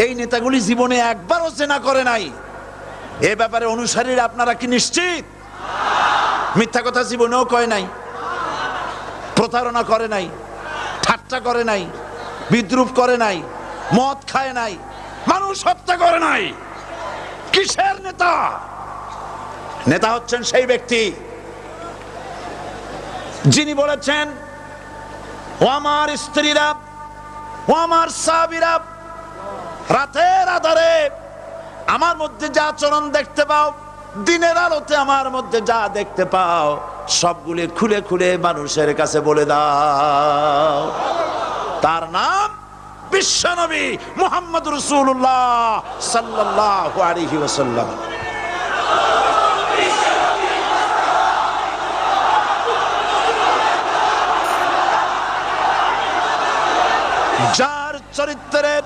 এই নেতাগুলি জীবনে একবারও জেনা করে নাই। এ ব্যাপারে অনুসারীরা আপনারা কি নিশ্চিত? মিথ্যা কথা জীবনেও কয় নাই, প্রতারণা করে নাই, ঠাট্টা করে নাই, বিদ্রুপ করে নাই, মদ খায় নাই, মানুষ হত্যা করে নাই। কিসের নেতা? নেতা হচ্ছেন সেই ব্যক্তি যিনি বলেছেন, ও আমার স্ত্রীরা, ও আমার সাহাবীরা, রাতের আধারে আমার মধ্যে যা আচরণ দেখতে পাও, দিনের আলোতে আমার মধ্যে যা দেখতে পাও, সবগুলি খুলে খুলে মানুষের কাছে বলে দাও। তার নাম বিশ্বনবী মুহাম্মদ রাসূলুল্লাহ সাল্লাল্লাহু আলাইহি ওয়াসাল্লাম। যার চরিত্রের